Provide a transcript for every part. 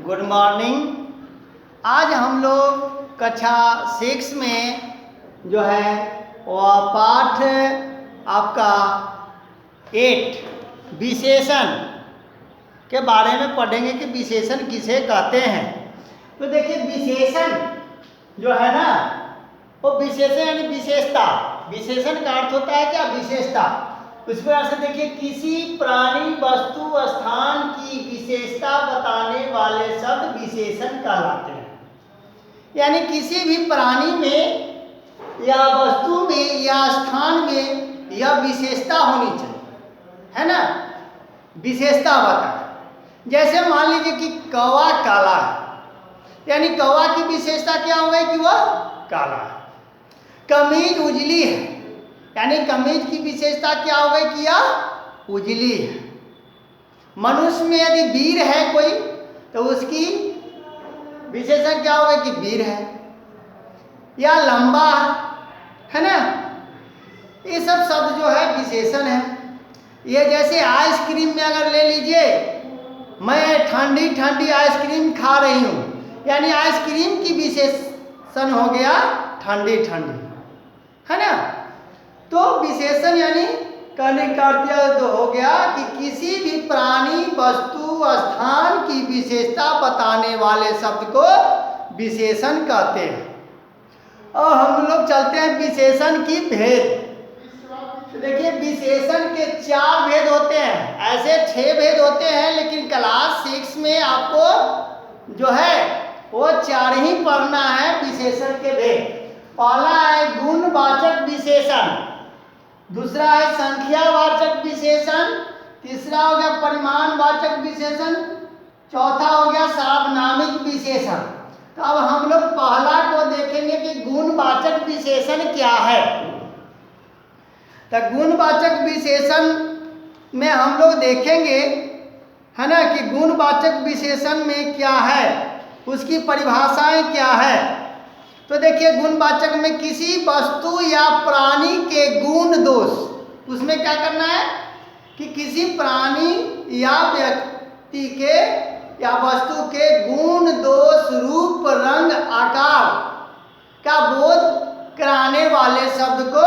Good morning. आज हम लोग कक्षा 6 में जो है वह पाठ आपका 8 विशेषण के बारे में पढ़ेंगे कि विशेषण किसे कहते हैं। तो देखिए विशेषण जो है ना वो विशेषण यानी विशेषता। विशेषण का अर्थ होता है क्या? विशेषता। उस प्रकार से देखिए किसी प्राणी वस्तु स्थान की विशेषता बताने वाले शब्द विशेषण कहलाते हैं। यानी किसी भी प्राणी में या वस्तु में या स्थान में यह विशेषता होनी चाहिए, है ना। विशेषता बताए। जैसे मान लीजिए कि कौवा काला है, यानी कौवा की विशेषता क्या हो गई कि वह काला है। कमीज उजली है, यानी कमीज की विशेषता क्या हो गई कि यह उजली है। मनुष्य में यदि वीर है कोई तो उसकी विशेषण क्या हो गई कि वीर है या लंबा है ना। ये सब शब्द जो है विशेषण है। ये जैसे आइसक्रीम में अगर ले लीजिए, मैं ठंडी ठंडी आइसक्रीम खा रही हूँ, यानी आइसक्रीम की विशेषण हो गया ठंडी ठंडी, है ना। तो विशेषण यानी कहने का अर्थ तो हो गया कि किसी भी प्राणी वस्तु स्थान की विशेषता बताने वाले शब्द को विशेषण कहते हैं। और हम लोग चलते हैं विशेषण की भेद। तो देखिए विशेषण के 4 भेद होते हैं। ऐसे 6 भेद होते हैं, लेकिन क्लास 6 में आपको जो है वो 4 ही पढ़ना है विशेषण के भेद। पहला है गुणवाचक विशेषण, दूसरा है संख्यावाचक विशेषण, तीसरा हो गया परिमाणवाचक विशेषण, चौथा हो गया सार्वनामिक विशेषण। तो अब हम लोग पहला को देखेंगे कि गुणवाचक विशेषण क्या है। तो गुणवाचक विशेषण में हम लोग देखेंगे, है ना, कि गुणवाचक विशेषण में क्या है, उसकी परिभाषाएं क्या है। तो देखिए गुणवाचक में किसी वस्तु या प्राणी के गुण दोष, उसमें क्या करना है कि किसी प्राणी या व्यक्ति के या वस्तु के गुण दोष रूप रंग आकार का बोध कराने वाले शब्द को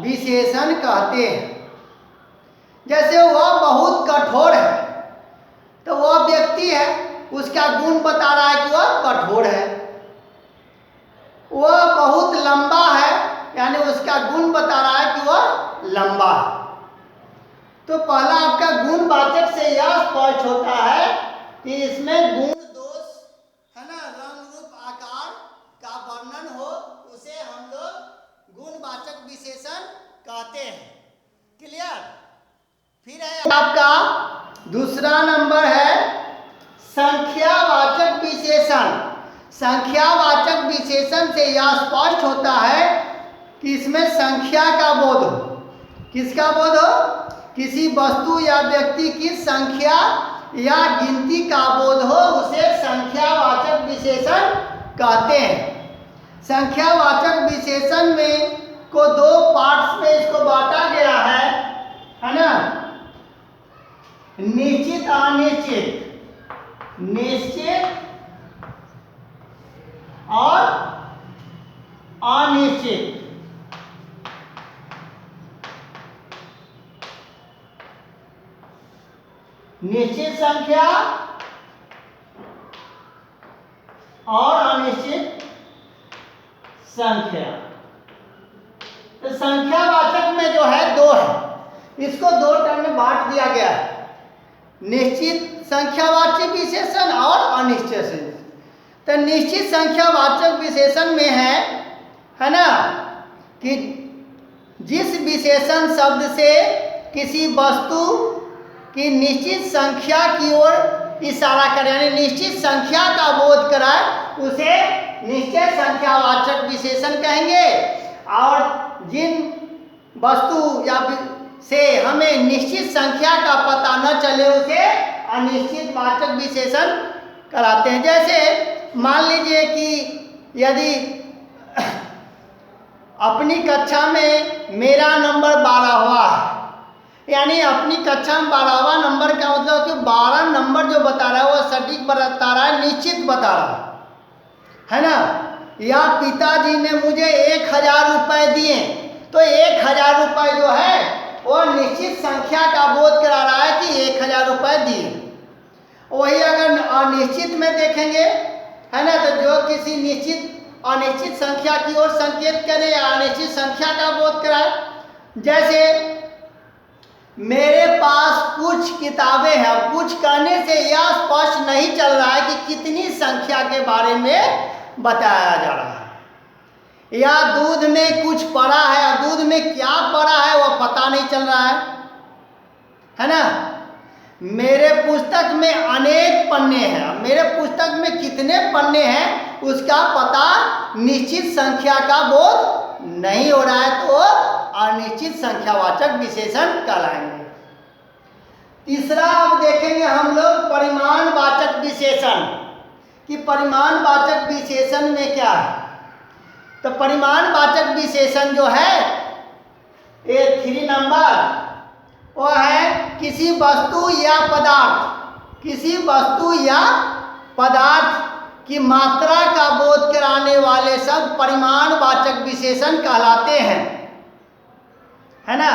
विशेषण कहते हैं। जैसे वह बहुत कठोर है, तो वह व्यक्ति है, उसका गुण बता रहा है कि वह कठोर है। वह बहुत लंबा है, यानी उसका गुण बता रहा है कि वह लंबा है। तो पहला आपका गुणवाचक से यह स्पष्ट होता है कि इसमें गुण दोष, है ना, रंग रूप आकार का वर्णन हो, उसे हम लोग गुणवाचक विशेषण कहते हैं। क्लियर? फिर है आपका दूसरा नंबर है संख्यावाचक विशेषण। संख्यावाचक विशेषण से यह स्पष्ट होता है कि इसमें संख्या का बोध हो। किसका बोध हो? किसी वस्तु या व्यक्ति की संख्या या गिनती का बोध हो, उसे संख्यावाचक विशेषण कहते हैं। संख्यावाचक विशेषण में को 2 पार्ट्स में इसको बांटा गया है ना। निश्चित अनिश्चित, निश्चित और अनिश्चित। निश्चित संख्या और अनिश्चित संख्या। तो संख्यावाचक में जो है 2 है, इसको 2 टर्म में बांट दिया गया है, निश्चित संख्यावाचक विशेषण और अनिश्चित संख्या। तो निश्चित संख्यावाचक विशेषण में है ना, कि जिस विशेषण शब्द से किसी वस्तु की निश्चित संख्या की ओर इशारा करे, यानी निश्चित संख्या का बोध कराए, उसे निश्चित संख्यावाचक विशेषण कहेंगे। और जिन वस्तु या से हमें निश्चित संख्या का पता न चले, उसे अनिश्चित वाचक विशेषण कराते हैं। जैसे मान लीजिए कि यदि अपनी कक्षा में मेरा नंबर 12 हुआ है, यानी अपनी कक्षा में 12वां नंबर का मतलब कि 12 नंबर जो बता रहा है वो सटीक बता रहा है, निश्चित बता रहा है ना। या पिताजी ने मुझे 1000 रुपये दिए, तो 1000 रुपये जो है वो निश्चित संख्या का बोध करा रहा है कि 1000 रुपये दिए। वही अगर अनिश्चित में देखेंगे है ना, तो जो किसी निश्चित अनिश्चित संख्या की ओर संकेत करे या अनिश्चित संख्या का बोध कराए। जैसे मेरे पास कुछ किताबें हैं, कुछ कहने से यह स्पष्ट नहीं चल रहा है कि कितनी संख्या के बारे में बताया जा रहा है। या दूध में कुछ पड़ा है, और दूध में क्या पड़ा है वह पता नहीं चल रहा है ना। मेरे पुस्तक में अनेक पन्ने हैं, मेरे पुस्तक में कितने पन्ने हैं उसका पता निश्चित संख्या का बोध नहीं हो रहा है, तो अनिश्चित संख्यावाचक विशेषण कहलाएंगे। तीसरा अब देखेंगे हम लोग परिमाणवाचक विशेषण, कि परिमाणवाचक विशेषण में क्या है। तो परिमाणवाचक विशेषण जो है ये 3 नंबर वो है किसी वस्तु या पदार्थ, किसी वस्तु या पदार्थ की मात्रा का बोध कराने वाले सब परिमाणवाचक विशेषण कहलाते हैं, है ना।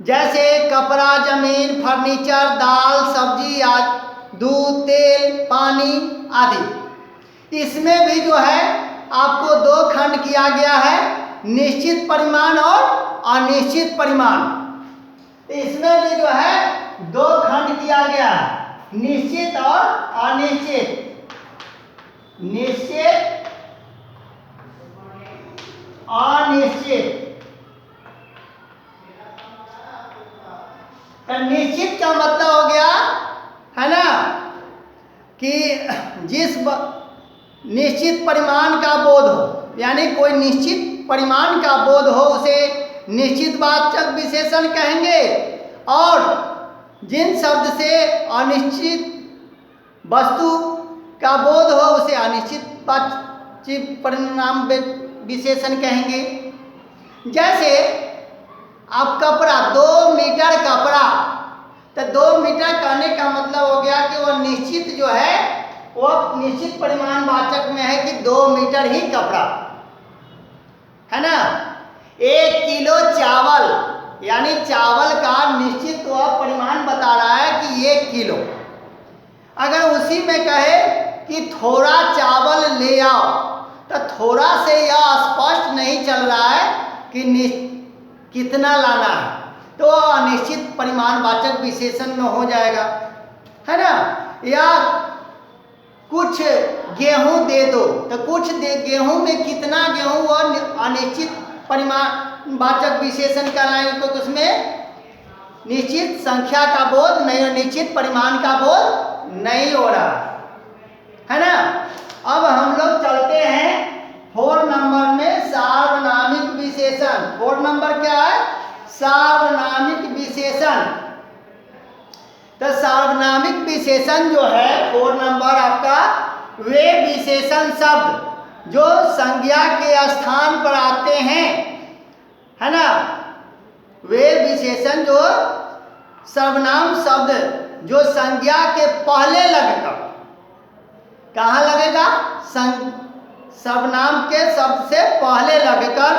जैसे कपड़ा, जमीन, फर्नीचर, दाल, सब्जी आदि, दूध, तेल, पानी आदि। इसमें भी जो है आपको 2 खंड किया गया है, निश्चित परिमाण और अनिश्चित परिमाण। इसमें भी जो है 2 खंड किया गया है, निश्चित और अनिश्चित। निश्चित अनिश्चित। निश्चित का मतलब हो गया है ना कि जिस निश्चित परिमाण का बोध हो, यानी कोई निश्चित परिमाण का बोध हो उसे निश्चितवाचक विशेषण कहेंगे। और जिन शब्द से अनिश्चित वस्तु का बोध हो उसे अनिश्चित परिणाम विशेषण कहेंगे। जैसे अब कपड़ा, 2 मीटर कपड़ा, तो 2 मीटर कहने का मतलब हो गया कि वो निश्चित जो है वो निश्चित परिमाणवाचक में है कि 2 मीटर ही कपड़ा, है ना। 1 किलो चावल, यानी चावल का निश्चित वह परिमाण बता रहा है कि 1 किलो। अगर उसी में कहे कि थोड़ा चावल ले आओ, तो थोड़ा से यह स्पष्ट नहीं चल रहा है कि कितना लाना है, तो अनिश्चित परिमाणवाचक विशेषण में हो जाएगा, है ना। या कुछ गेहूं दे दो, तो कुछ गेहूं में कितना गेहूं वह अनिश्चित परिमाणवाचक विशेषण कहलाएंगे, तो उसमें निश्चित संख्या का बोध नहीं, निश्चित परिमाण का बोध नहीं हो रहा, है ना। अब हम लोग चलते हैं 4 नंबर में, सार्वनामिक विशेषण। 4 नंबर क्या है? सार्वनामिक विशेषण। तो सार्वनामिक विशेषण जो है 4 नंबर आपका, वे विशेषण शब्द जो संज्ञा के स्थान पर आते हैं, है ना। वे विशेषण जो सर्वनाम शब्द जो संज्ञा के पहले लगकर, कहाँ लगेगा? सर्वनाम के शब्द से पहले लगकर,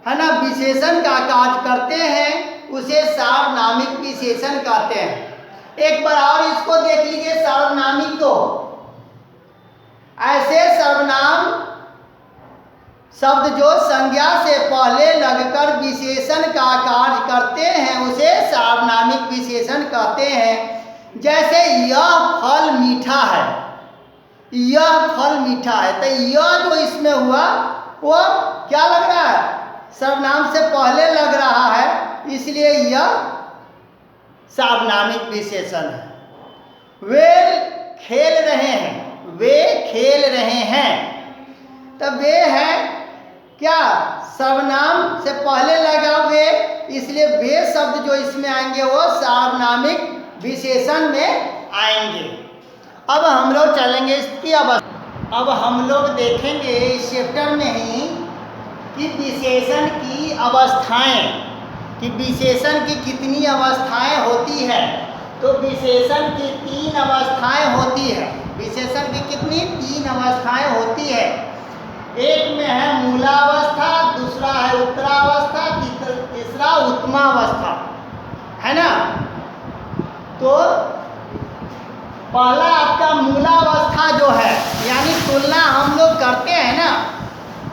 है ना, विशेषण का कार्य करते हैं, उसे सार्वनामिक विशेषण कहते हैं। एक बार और इसको देख लीजिए, सार्वनामिक को ऐसे सर्वनाम शब्द जो संज्ञा से पहले लगकर विशेषण का कार्य करते हैं उसे सार्वनामिक विशेषण कहते हैं। जैसे यह फल मीठा है, यह फल मीठा है, तो यह जो इसमें हुआ वो क्या लग रहा है? सर्वनाम से पहले लग रहा है, इसलिए यह सार्वनामिक विशेषण है। वे खेल रहे हैं, वे खेल रहे हैं, तो वे है क्या? सर्वनाम से पहले लगा वे, इसलिए वे शब्द जो इसमें आएंगे वो सार्वनामिक विशेषण में आएंगे। अब हम लोग चलेंगे इसकी अवस्था। अब हम लोग देखेंगे इस चैप्टर में ही कि विशेषण की अवस्थाएं, कि विशेषण की कितनी अवस्थाएं होती है, तो विशेषण की 3 अवस्थाएं होती है। विशेषण की कितनी? 3 अवस्थाएं होती है। एक में है मूलावस्था, दूसरा है उत्तरावस्था, तीसरा उत्तमावस्था, है ना। तो पहला आपका मूलावस्था जो है, यानी तुलना हम लोग करते हैं ना,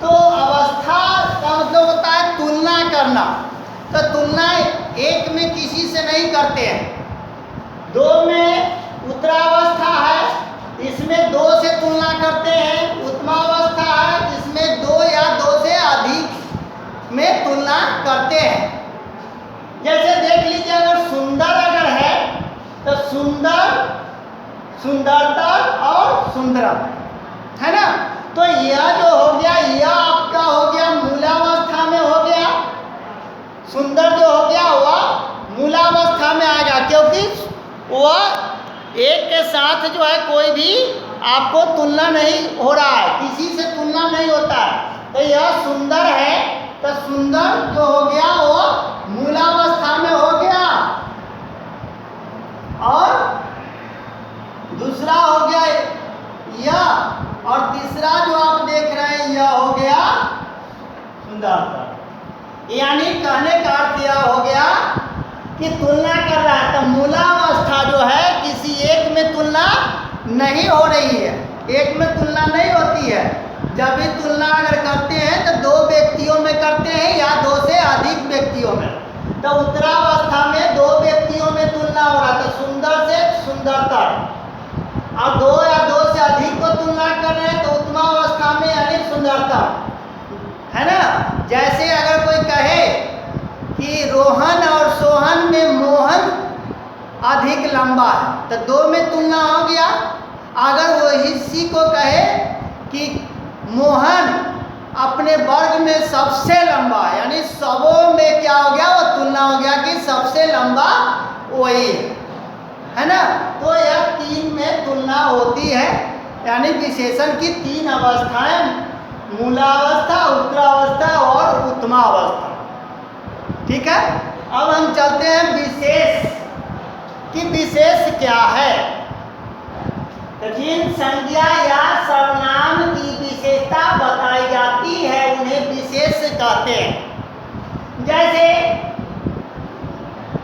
तो अवस्था का मतलब होता है तुलना करना। तो तुलना एक में किसी से नहीं करते हैं। 2 में उत्तरावस्था है, इसमें 2 से तुलना करते हैं। उत्तमावस्था है, जिसमें 2 या 2 से अधिक में तुलना करते हैं। जैसे देख लीजिए, अगर सुंदर अगर है तो सुंदर, सुंदरतर और सुंदरम, है ना। तो यह जो हो गया, यह आपका हो गया मूलावस्था में हो गया। सुंदर जो हो गया वह मूलावस्था में आएगा, क्योंकि वह एक के साथ जो है कोई भी आपको तुलना नहीं हो रहा है, किसी से तुलना नहीं होता है। तो यह सुंदर है, तो सुंदर जो हो गया वो मूलावस्था में हो गया। और दूसरा हो गया यह, और तीसरा जो आप देख रहे हैं यह हो गया सुंदरता। यानी कहने का अर्थ यह हो गया कि तुलना कर रहा है। तो मूलावस्था जो है किसी एक में तुलना नहीं हो रही है, एक में तुलना नहीं होती है। जब भी तुलना अगर करते हैं तो 2 व्यक्तियों में करते हैं या 2 से अधिक व्यक्तियों में। तो उत्तरावस्था में 2 व्यक्तियों में तुलना हो रहा था, सुंदर से सुंदरतर। अब 2 या 2 से अधिक को तुलना कर रहे हैं तो उत्तमावस्था में यानी सुंदरता, है ना। जैसे अगर कोई कहे कि रोहन और सोहन में मोहन अधिक लंबा है, तो 2 में तुलना हो गया। अगर वो इसी को कहे कि मोहन अपने वर्ग में सबसे लंबा है, यानी सबों में क्या हो गया, वो तुलना हो गया कि सबसे लंबा वही है ना। तो यह 3 में तुलना होती है, यानी विशेषण की 3 अवस्थाएं, मूलावस्था, उत्तरावस्था और उत्तमावस्था। ठीक है। अब हम चलते हैं विशेष कि विशेष क्या है। तो जिन संज्ञा या सर्वनाम की विशेषता बताई जाती है उन्हें विशेष कहते हैं। जैसे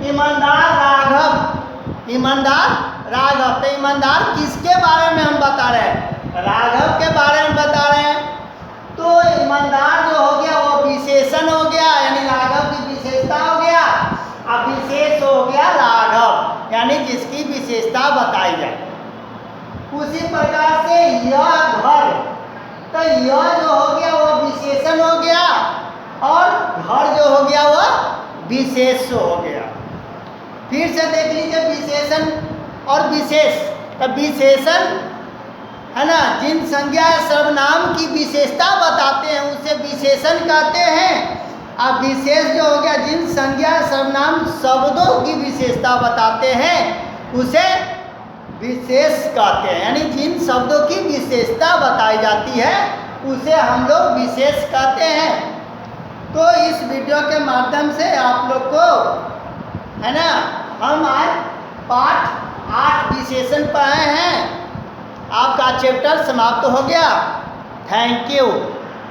ईमानदार राघव, ईमानदार राघव। तो ईमानदार किसके बारे में हम बता रहे हैं? राघव के बारे में बता रहे हैं। तो ईमानदार जो हो गया वो विशेषण हो गया, यानी राघव की विशेषता हो गया। अब विशेष हो गया राघव, यानी जिसकी विशेषता बताई जाए। उसी प्रकार से यह घर, तो यह जो हो गया वो विशेषण हो गया, और घर जो हो गया वह विशेष हो गया। फिर से देख लीजिए विशेषण और विशेष। तो विशेषण है ना, जिन संज्ञा सर्वनाम की विशेषता बताते हैं उसे विशेषण कहते हैं। अब विशेष जो हो गया, जिन संज्ञा सर्वनाम शब्दों की विशेषता बताते हैं उसे विशेष कहते हैं, यानी जिन शब्दों की विशेषता बताई जाती है उसे हम लोग विशेष कहते हैं। तो इस वीडियो के माध्यम से आप लोग को, है ना, हम आज पाठ 8 विशेषण पढ़े हैं। आपका चैप्टर समाप्त हो गया। Thank you.